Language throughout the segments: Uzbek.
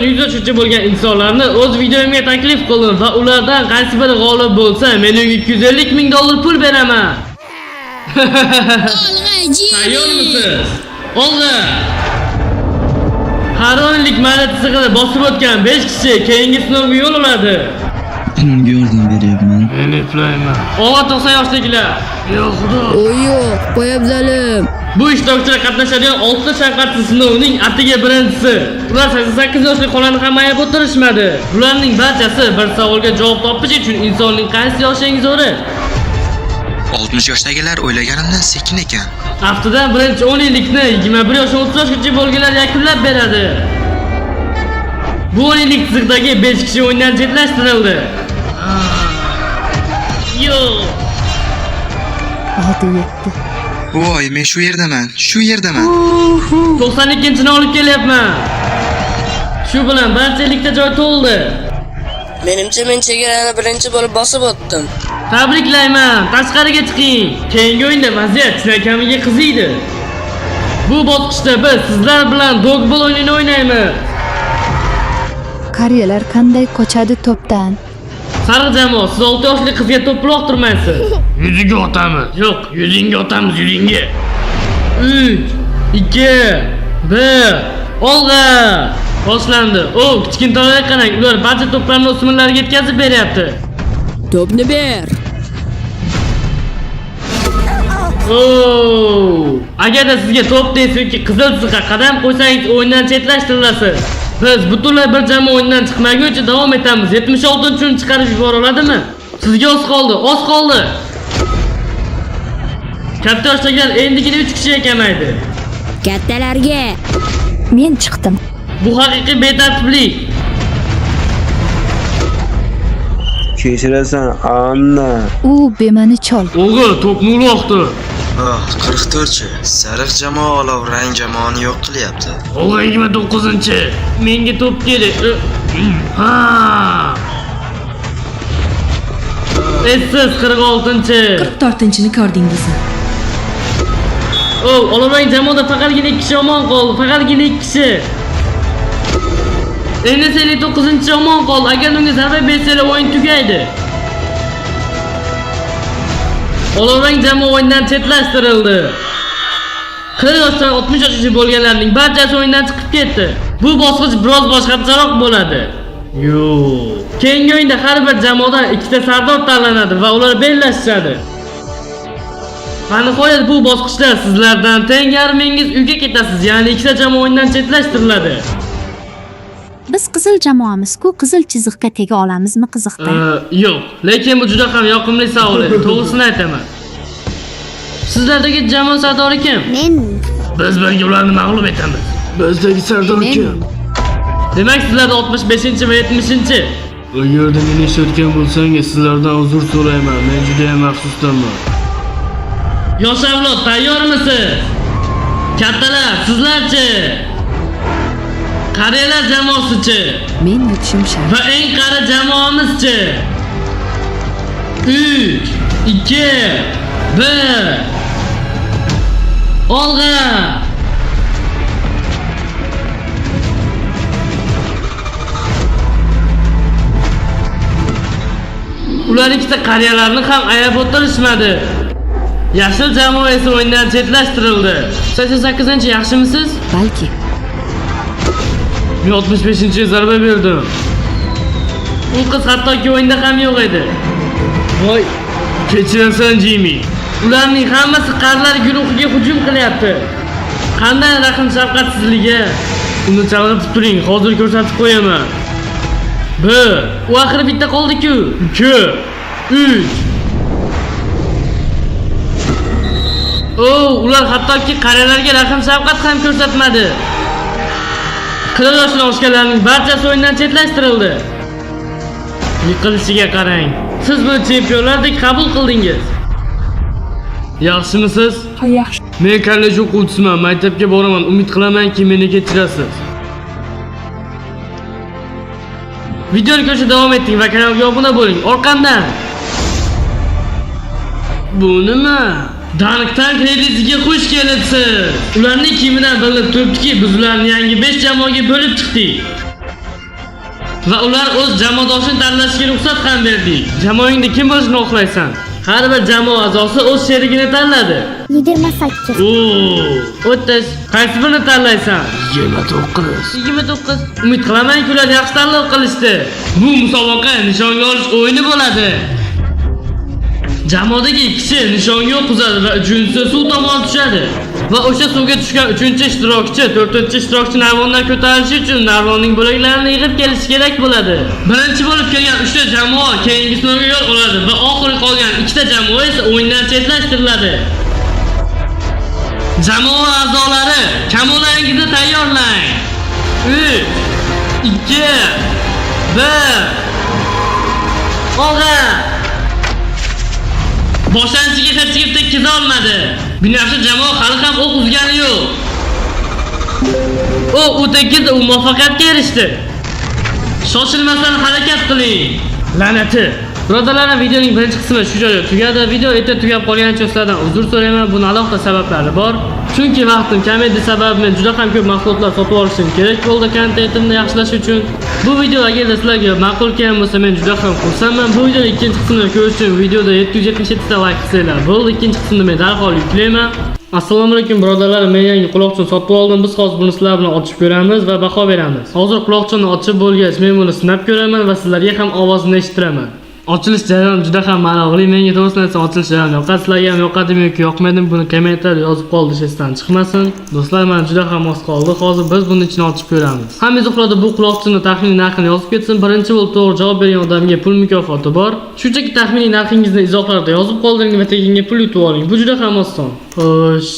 Yuzga bo'lgan insonlarni o'z videomga taklif qilin va ulardan qaysi biri g'olib bo'lsa, men unga 250 ming dollar pul beraman. Tayyormisiz? Oldi. Har o'nlik malatisig'ini bosib o'tgan 5 kishi keyingi sinovga yo'l oladi. Men unga yordam beryapman. Men eplayman. Og'a 90 yoshdagilar. Yo'q, xudo. Yo'q, qo'yib zalim. Bu ishtirokchilar qatnashadigan 6 ta shafqatsiz sinovning atiga birinchisi. Ular 88 yoshli qolani ham ayab o'tirishmadi. Ularning barchasi bir savolga javob topish uchun insonning qaysi yoshi eng zo'ri? 60 yoshdagilar o'ylaganimdan sekin ekan. Haftadan birinchi 10 yillikni 21 yoshdan 30 yoshgacha bo'lganlar yakunlab beradi. Bu 10 yillik tizimdagi 5 kishi o'yindan chetlashtirildi. Yo'q. 6-7. Voy, men shu yerdaman. 92-ni olib kelyapman. Shu bilan barchalikda joy to'ldi. Menimcha men chegarani birinchi bo'lib bosib o'tdim. Tabriklayman. Tashqariga chiqing. Keyingi o'yinda vaziyat chinakamiga qiziydi. Bu bosqichda biz sizlar bilan dogbol o'yinini o'ynaymiz. Qariyalar qanday qochadi to'pdan? Sariq jamoa, siz 6 yoshli qizga to'p uloqtirmaysiz. Yuziga otamiz. Yo'q, yuzingga otamiz, yuzingga. 3, 2, 1. Olg'a! Boshlandi. Kichkintoylar qarang, ular barcha to'plarni o'smirlarga yetkazib beryapti. To'pni ber. Agarda sizga to'p desa yoki qizil chiziqqa qadam qo'ysangiz o'yindan chetlashtirilasiz. Biz butunlay bir jamoa o'yindan chiqmaguncha davom etamiz. 76-ni chiqarib yubora oladimi? Sizga oz qoldi. Katta yoshdagilar endigina 3 kishiga kamaydi. Kattalarga. Men chiqdim. Bu haqiqiy betartiblik. Kechirasan, Anna. U bemani chol. O'g'il to'pni uloqdi. 44chi. Sariq jamoa olovrang jamoani yo'q qilyapti. O'g'il 29-chi. Menga to'p kerak. Ha. Siz 46-chi. 44-ni ko'rdingizmi? Olovrang jamoada faqatgina 2 kishi omon qoldi. Faqatgina 2 kishi. Endi 59-chi omon qoldi. Agar unga zarba bersalar o'yin tugaydi. Olovrang jamoa o'yindan chetlashtirildi. 40 yoshdan 60 yoshgacha bo'lganlarning barchasi o'yindan chiqib ketdi. Bu bosqich biroz boshqacharoq bo'ladi. Yo'q. Keyingi o'yinda har bir jamoadan 2 ta sardor tanlanadi va ular bellashadi. Va nihoyat bu bosqichda sizlardan teng yarmingiz uyga ketasiz, ya'ni 2 ta jamoa o'yindan chetlashtiriladi. Biz qizil jamoamiz-ku, qizil chiziqqa tega olamizmi qiziqda? Yo'q, lekin bu juda ham yoqimli savol edi. To'g'risini aytaman. Sizlardagi jamoa sardori kim? Men. Biz birga ularni mag'lub etamiz. Bizdagi sardor kim? Demak, sizlarda 65-chi va 70-chi. Agarda meni eshitgan bo'lsangiz, sizlardan uzr so'rayman. Men juda ham afsusdaman. Yosh avlod, tayyormisiz? Kattalar, sizlarchi? Qariyalar jamoasichi? Men yutishim shart. Va eng qari jamoamizchi? 3, 2, 1. Olg'a! Ular ikkita qariyalarni ham ayab o'tirishmadi. Yashil jamoa esa o'yindan chetlashtirildi. 88-chi yaxshimisiz? Balki. Men 65-chiga zarba berdim. U qiz hattoki o'yinda ham yo'q edi. Voy, kechirasan Jimmy. Ularning hammasi qarilar guruhiga hujum qilyapti. Qanday rahm shafqatsizligi? Uni chalg'itib turing, hozir ko'rsatib qo'yaman. 1. U axir bitta qoldi-ku. 2, 3. Ular hattoki qariyalarga rahm shafqat ham ko'rsatmadi. 40 yoshdan oshganlarning barchasi o'yindan chetlashtirildi. Yiqilishiga qarang. Siz buni chempionlardek qabul qildingiz. Yaxshimisiz? Yaxshi. Men kollej o'quvchisiman, maktabga boraman. Umid qilamanki meni kechirasiz. Videoni ko'rishda davom eting va kanalga obuna bo'ling. Orqamdan. Bu nima? Danikdan kreditiga xush kelibsiz. Ularning kiyimidan bilinib turibdiki, biz ularni yangi 5 jamoaga bo'lib chiqdik. va ular o'z jamoadoshini tanlashiga ruxsat ham berdik. Jamoangda kim bo'lishini xohlaysan? Har bir jamoa a'zosi o'z sherigini tanladi. 28. O'ttiz. Qaysi birini tanlaysan? 29. Umid qilamanki ular yaxshi tanlov qilishdi. Bu musobaqa nishonga olish o'yini bo'ladi. Jamoadagi 2 kishi nishonga o'qizadi va uchinchisi suv tomon tushadi. Va o'sha suvga tushgan 3-ishtirokchi 4-ishtirokchi narvondan ko'tarilishi uchun narvonning bo'laklarini yig'ib kelishi kerak bo'ladi. Birinchi bo'lib kelgan 3 ta jamoa keyingi sinovga yo'l oladi va oxirgi qolgan 2 ta jamoa esa o'yindan chetlashtiriladi. Jamoa a'zolari, kamolangizni tayyorlang. 3, 2, 1. Olg'a! Boshlang'ichiga hech kim tekkiza olmadi. Binafsha jamoa hali ham o'q uzgani yo'q. U tekkiza, u muvaffaqiyatga erishdi. Shoshilmasdan harakat qiling. La'nati. Birodarlar, videoning birinchi qismi shu joyda tugadi. Video erta tugab qolganicha sizlardan uzr so'rayman. Buning alohida sabablari bor. Chunki vaqtim kam edi sabab men juda ham ko'p mahsulotlar sotib olishim kerak bo'ldi kontentimni yaxshilash uchun. Bu video agar sizlarga ma'qul kelgan bo'lsa men juda ham xursandman. Bu videoning ikkinchi qismini ko'rish uchun videoda 777 ta like qilsanglar bo'ldi. Ikkinchi qismini men darhol yuklayman. Assalomu alaykum birodarlar, men yangi quloqchin sotib oldim. Biz hozir buni sizlar bilan ochib ko'ramiz va baho beramiz. Hozir quloqchinni ochib bo'lgach, men buni sinab ko'raman va sizlarga ham ovozini eshitiraman. Ochilish jarayoni juda ham ma'noli. Menga to'g'risini aytsam ochilish jarayoni yoqadi. Sizlarga ham yoqadimi yoki yoqmaydimi buni kommentariyada yozib qoldirishdan esdan chiqmasin. Do'stlar, men juda ham oz qoldi. Hozir biz buni ichini ochib ko'ramiz. Hamma uxladi, bu quloqchinning taxminiy narxini yozib ketsin. Birinchi bo'lib to'g'ri javob bergan odamga pul mukofoti bor. Shunchaki taxminiy narxingizni izohlarda yozib qoldiring va teginga pul yutib oling. Bu juda ham oson. Xo'sh,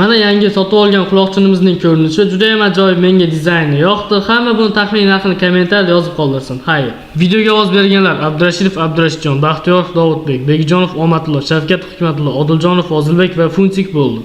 mana yangi sotib olgan quloqchinimizning ko'rinishi juda ham ajoyib, menga dizayni yoqdi. Hamma buni taxminiy narxini kommentariyada yozib qoldirsin. Xayr. Videoga ovoz berganlar: Abdurashidov Abdurashidjon, Baxtiyorov Dovudbek, Begijonov Omatullo, Shavkat Hikmatullo, Odiljonov Ozilbek va Funtik bo'ldi.